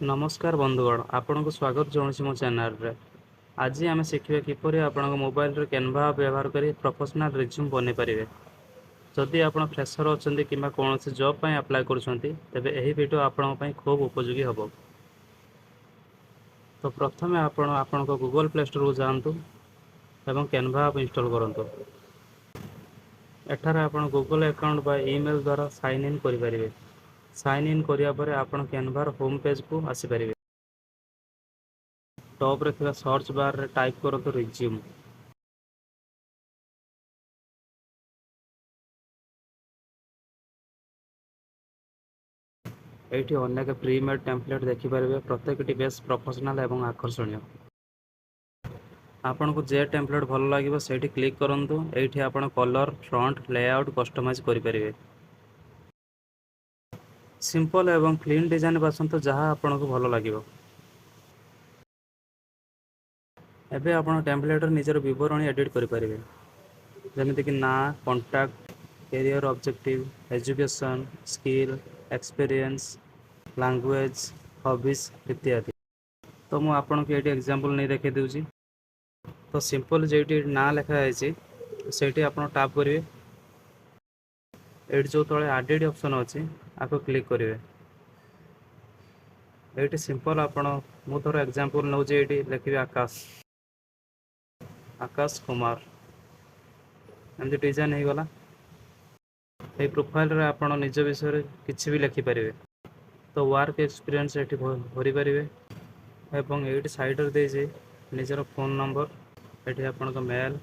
नमस्कार बंधुगण आपण को स्वागत जनाऊँ मो चैनल रे। आज आम शिखा किपर आपण मोबाइल कैनवा व्यवहार कर प्रोफेशनल रिज्यूम बन पारे। जदि आप फ्रेशर अच्छा कि कौन जॉब पर अप्लाई कर आपण खूब उपयोगी हम। तो प्रथम आपण गूगल प्ले स्टोर को जातु एवं कैनवा आप इंस्टॉल करूँ। एठार आप गूगल अकाउंट बा ईमेल द्वारा साइन इन करें। साइन इन करापर आप कैनवार होम पेज को आसीपर। टॉप रे सर्च बार रे टाइप करूँ रिज्यूम। एठी अनेक प्री मेड टेम्पलेट देखिपारे। प्रत्येकटी बेस प्रोफेशनल एवं आकर्षणीय। आपन को जे टेम्पलेट भल लगे से क्लिक करूँ। एठी आपन कलर फ्रंट लेआउट कस्टमाइज करें। सिंपल एवं क्लीन डिजाइन बाछंतु जहाँ आपन को भल लगे। एबे आपन टेम्पलेट निजर विवरणी एडिट करें। जमीक ना contact career objective education skill experience language hobbies इत्यादि। तो मुझे आपन को ये एग्जांपल नहीं देखे दूची। तो सिंपल जो ना लिखाई से आप टैप करेंगे। ये जो तले एडिट ऑप्शन अच्छी आपको क्लिक करेंगे। ये सिंपल आपड़ मुझे एग्जांपल नौ ये लिखे आकाश आकाश कुमार एमती डिजाइन हो गला। ये प्रोफाइल रे आपण निज विषय किसी भी लिखिपारे। तो वर्क एक्सपीरियंस ये भरी पारे। एवं ये साइड दे निजर फोन नंबर ये आपण मेल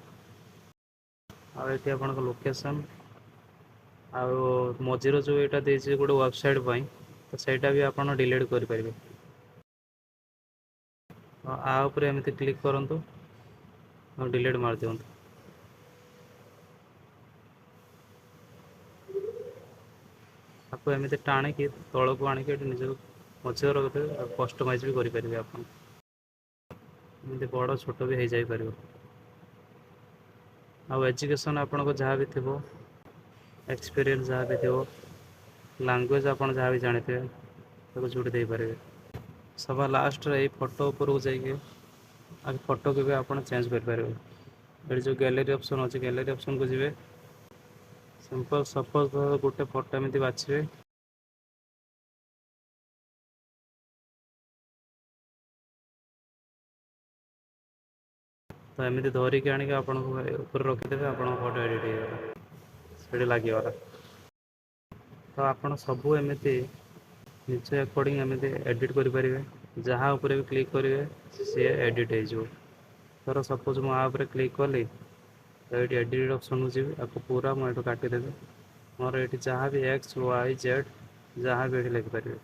आप लोकेशन मझीर जो यहाँ दे गोटे वेबसाइट पर तो सहीटा भी आप डिलीट करेंगे। आउे एमती क्लिक करूँ और डिलीट मार दिंतु। आपको एमती टाणिकी तौक को आणिक निज मझे रखते कस्टमाइज भी करेंगे। आपमती बड़ छोट भी हो जापर। आउ एजुकेशन आपन को जहाँ भी थी एक्सपीरियंस जहाँ भी थी लैंग्वेज आप जहाँ भी जानते हैं जोड़ी दे पारे। सभा लास्ट रे फोटो ऊपर को जाइए आ फोटो को भी आप चेंज करेंगे। ये जो गैलरी ऑप्शन अच्छे गैलरी ऑप्शन को जी सिंपल सपोज गोटे फोटो एमती बाछे। तो एमती धरिकी आनिक आप रखिदे आप फोटो एडिट हो लगे। तो आप सबू एमती निज अकॉर्डिंग एमती एडिट करेंगे। जहाँ ऊपर भी क्लिक करेंगे सी एडिट हो। धर सपोज मुझे क्लिक कली तो ये एडिट ऑप्शन को जी आपको पूरा मुझे काटिदेवी। मोर ये जहाँ भी एक्स वाई जेड जहाँ भी ये लिखिपारे।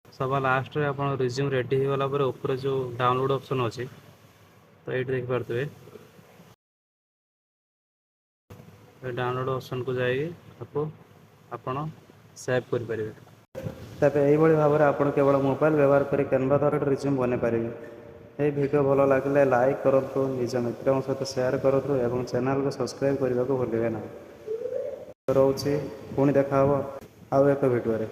सभा लास्ट रे आप रिज्यूम रेडी हो गला ऊपर जो डाउनलोड ऑप्शन अच्छी तो ये देख पारे। डाउनलोड ऑप्शन को जाइए आपको आपण सेव करेंगे। तबे यही भाव में आप केवल मोबाइल व्यवहार कर कैनवा द्वारा रिज्यूम बन पारे। ये वीडियो भल लगे लाइक करूँ निज मित्रों सहित शेयर करूँ और चैनल को सब्सक्राइब करने को भूलें ना। रोचे पुणी देखा आउ एक वीडियो।